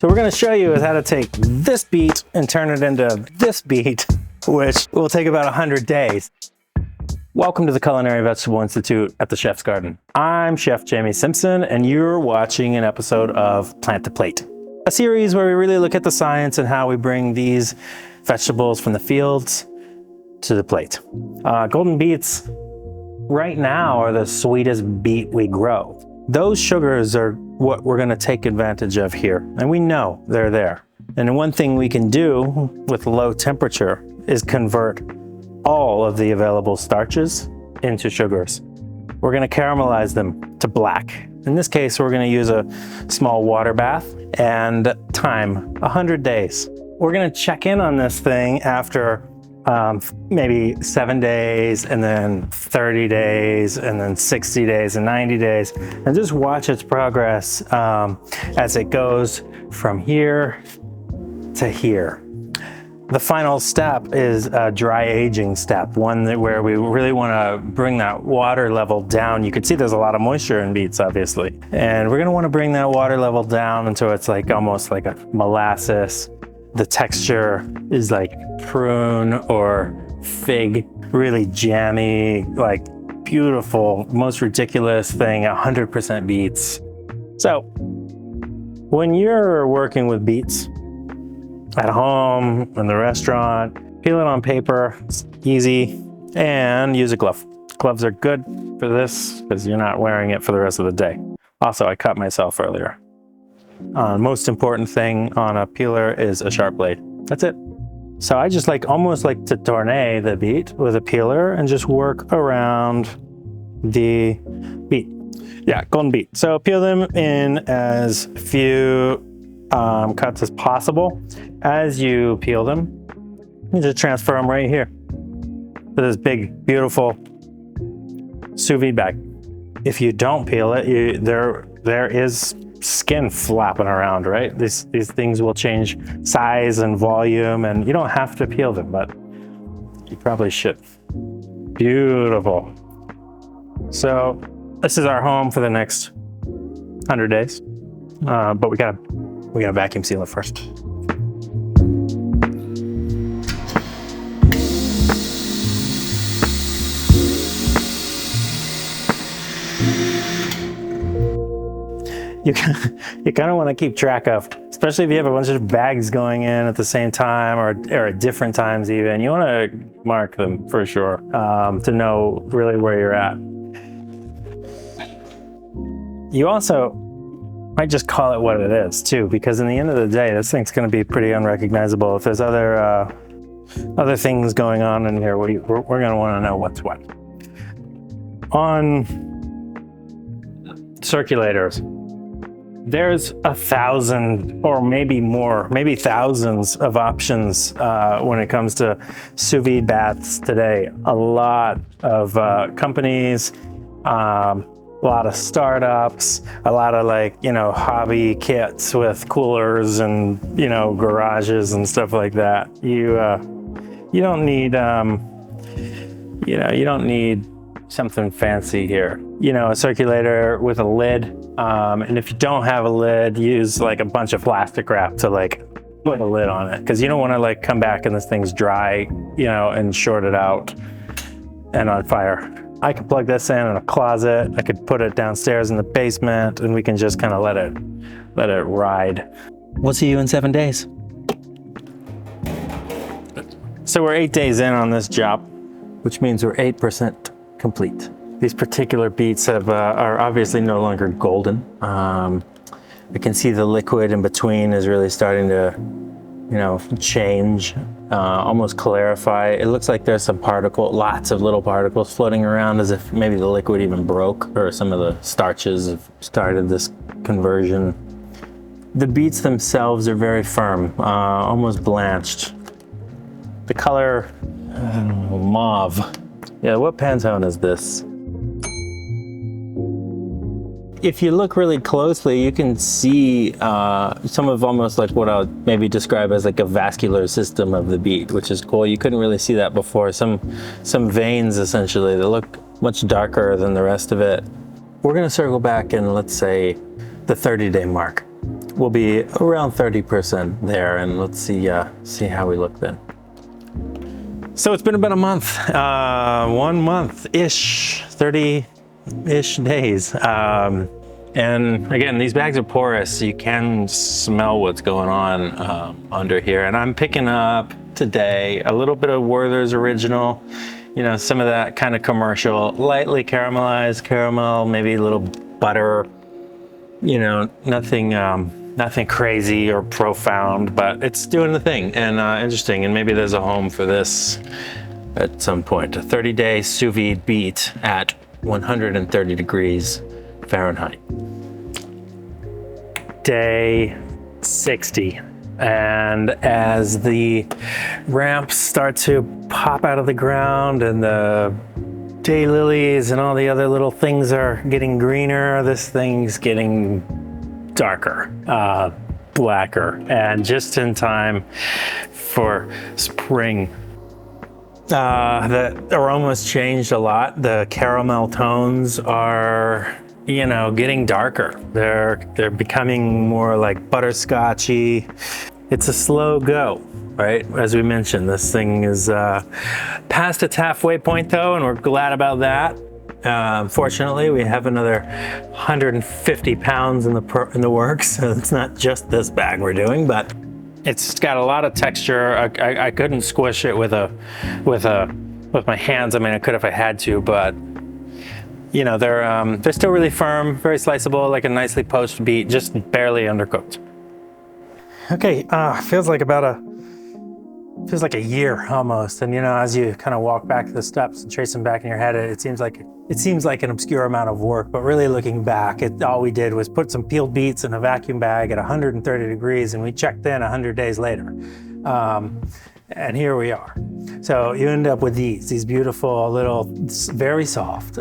So we're gonna show you how to take this beet and turn it into this beet, which will take about 100 days. Welcome to the Culinary Vegetable Institute at the Chef's Garden. I'm Chef Jamie Simpson, and you're watching an episode of Plant to Plate, a series where we really look at the science and how we bring these vegetables from the fields to the plate. Golden beets right now are the sweetest beet we grow. Those sugars are what we're gonna take advantage of here, and we know they're there. And one thing we can do with low temperature is convert all of the available starches into sugars. We're gonna caramelize them to black. In this case, we're gonna use a small water bath and time 100 days. We're gonna check in on this thing after maybe 7 days, and then 30 days, and then 60 days and 90 days, and just watch its progress as it goes from here to here. The final step is a dry aging step, where we really want to bring that water level down. You can see there's a lot of moisture in beets, obviously, and we're going to want to bring that water level down until it's like almost like a molasses. The texture is like prune or fig, really jammy, like beautiful, most ridiculous thing, 100% beets. So when you're working with beets at home, in the restaurant, peel it on paper, it's easy, and use a glove. Gloves are good for this because you're not wearing it for the rest of the day. Also, I cut myself earlier. Most important thing on a peeler is a sharp blade. That's it. So I just almost like to tourne the beet with a peeler and just work around the beet. Yeah, golden beet. So peel them in as few cuts as possible. As you peel them, you just transfer them right here to this big, beautiful sous-vide bag. If you don't peel it, there is skin flapping around, right? These things will change size and volume, and you don't have to peel them, but you probably should. Beautiful. So this is our home for the next 100 days, but we gotta vacuum seal it first. You kind of want to keep track of, especially if you have a bunch of bags going in at the same time or at different times even. You want to mark them for sure to know really where you're at. You also might just call it what it is too, because in the end of the day, this thing's going to be pretty unrecognizable. If there's other things going on in here, we're going to want to know what's what. On circulators, there's 1,000 or maybe more, maybe thousands of options when it comes to sous vide baths today. A lot of companies, a lot of startups, a lot of hobby kits with coolers and garages and stuff like that. You don't need you don't need something fancy here. A circulator with a lid. And if you don't have a lid, use a bunch of plastic wrap to put a lid on it, because you don't want to come back and this thing's dry, and short it out and on fire. I could plug this in a closet. I could put it downstairs in the basement, and we can just kind of let it ride. We'll see you in 7 days. So we're 8 days in on this job, which means we're 8% complete. These particular beets are obviously no longer golden. I can see the liquid in between is really starting to, change, almost clarify. It looks like there's lots of little particles floating around, as if maybe the liquid even broke, or some of the starches have started this conversion. The beets themselves are very firm, almost blanched. The color, mauve. Yeah, what Pantone is this? If you look really closely, you can see some of almost what I would maybe describe as a vascular system of the beet, which is cool. You couldn't really see that before. Some veins, essentially, that look much darker than the rest of it. We're gonna circle back in, let's say, the 30-day mark. we'll be around 30% there, and let's see how we look then. So it's been about a month, 1 month-ish, 30-ish days. And again, these bags are porous, so you can smell what's going on under here. And I'm picking up today a little bit of Werther's Original, you know, some of that kind of commercial, lightly caramelized caramel, maybe a little butter, you know, nothing crazy or profound, but it's doing the thing and interesting. And maybe there's a home for this at some point. A 30-day sous vide beet at 130 degrees Fahrenheit. Day 60. And as the ramps start to pop out of the ground and the daylilies and all the other little things are getting greener, this thing's getting darker, blacker, and just in time for spring. The aroma's changed a lot. The caramel tones are, you know, getting darker. They're becoming more like butterscotchy. It's a slow go, right? As we mentioned, this thing is past its halfway point though, and we're glad about that. Fortunately, we have another 150 pounds in the works, so it's not just this bag we're doing, but it's got a lot of texture. I couldn't squish it with my hands. I mean, I could if I had to, but you know, they're still really firm, very sliceable, like a nicely poached beet, just barely undercooked. Okay, feels like a year almost. And you know, as you kind of walk back the steps and trace them back in your head, it seems like an obscure amount of work, but really looking back, all we did was put some peeled beets in a vacuum bag at 130 degrees, and we checked in 100 days later. And here we are. So you end up with these beautiful little, very soft,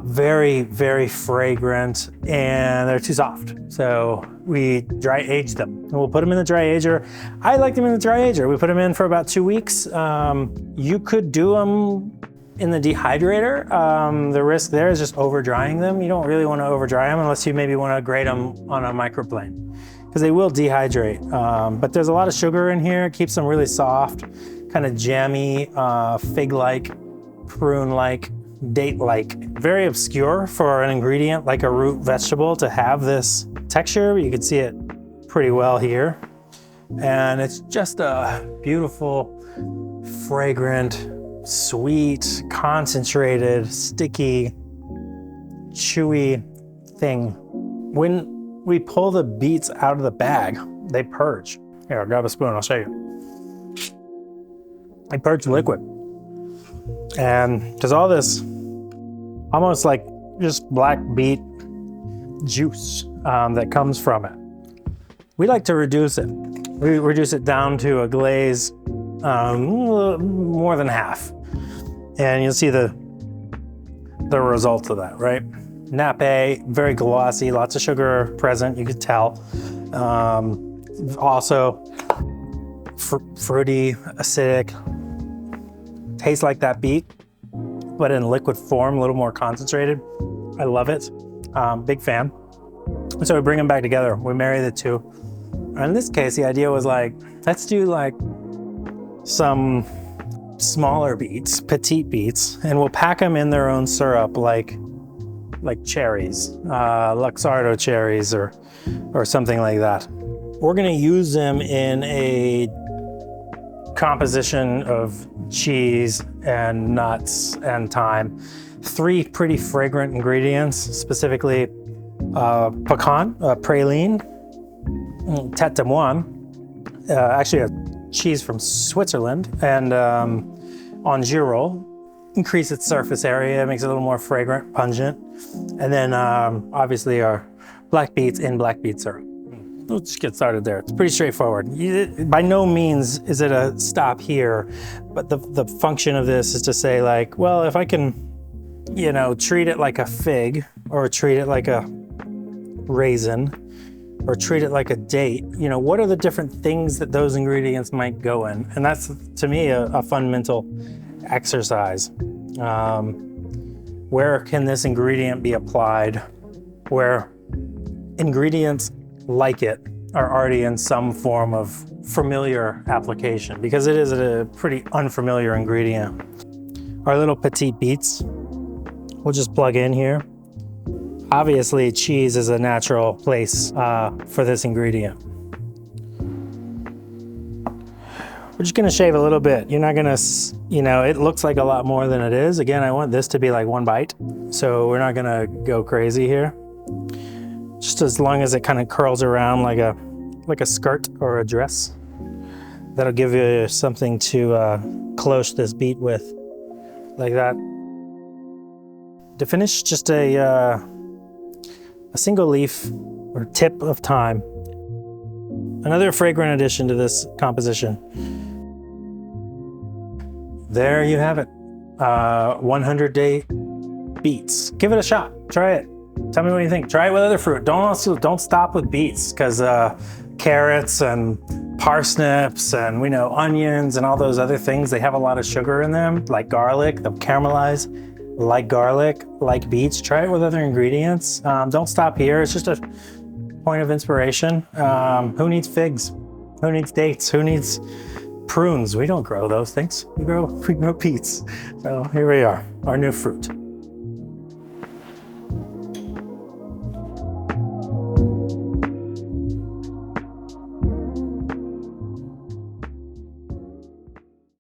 very, very fragrant, and they're too soft. So we dry age them. And we'll put them in the dry ager. I like them in the dry ager. We put them in for about 2 weeks. You could do them in the dehydrator. The risk there is just over drying them. You don't really want to over dry them unless you maybe want to grate them on a microplane, because they will dehydrate. But there's a lot of sugar in here. It keeps them really soft, kind of jammy, fig-like, prune-like, date-like. Very obscure for an ingredient like a root vegetable to have this texture, but you can see it pretty well here. And it's just a beautiful, fragrant, sweet, concentrated, sticky, chewy thing. When we pull the beets out of the bag, they purge. Here, I'll grab a spoon, I'll show you. They purge liquid. And there's all this almost like just black beet juice that comes from it. We like to reduce it. We reduce it down to a glaze more than half. And you'll see the result of that, right? Nappe, very glossy, lots of sugar present, you could tell. Also fruity, acidic, tastes like that beet, but in liquid form, a little more concentrated. I love it, big fan. So we bring them back together, we marry the two. And in this case, the idea was like, let's do like some smaller beets, petite beets, and we'll pack them in their own syrup like cherries, Luxardo cherries or something like that. We're gonna use them in a composition of cheese and nuts and thyme. 3 pretty fragrant ingredients, specifically pecan, praline, tête de moine, actually a cheese from Switzerland, and angirol. Increase its surface area, makes it a little more fragrant, pungent. And then obviously our black beets in black beet syrup. Let's just get started there. It's pretty straightforward. By no means is it a stop here, but the function of this is to say like, well, if I can, you know, treat it like a fig, or treat it like a raisin, or treat it like a date, you know, what are the different things that those ingredients might go in? And that's, to me, a fundamental exercise. Where can this ingredient be applied? Where ingredients like it are already in some form of familiar application, because it is a pretty unfamiliar ingredient. Our little petite beets, we'll just plug in here. Obviously, cheese is a natural place for this ingredient. We're just gonna shave a little bit. You're not gonna, you know, it looks like a lot more than it is. Again, I want this to be like one bite, so we're not gonna go crazy here. Just as long as it kind of curls around like a skirt or a dress. That'll give you something to cloche this beet with, like that. To finish, just a single leaf or tip of thyme. Another fragrant addition to this composition. There you have it, 100-day beets. Give it a shot, try it. Tell me what you think. Try it with other fruit. Don't stop with beets, because carrots and parsnips and we know onions and all those other things, they have a lot of sugar in them, like garlic, the caramelized, like garlic, like beets. Try it with other ingredients. Don't stop here. It's just a point of inspiration. Who needs figs? Who needs dates? Who needs prunes? We don't grow those things. We grow beets. So here we are, our new fruit.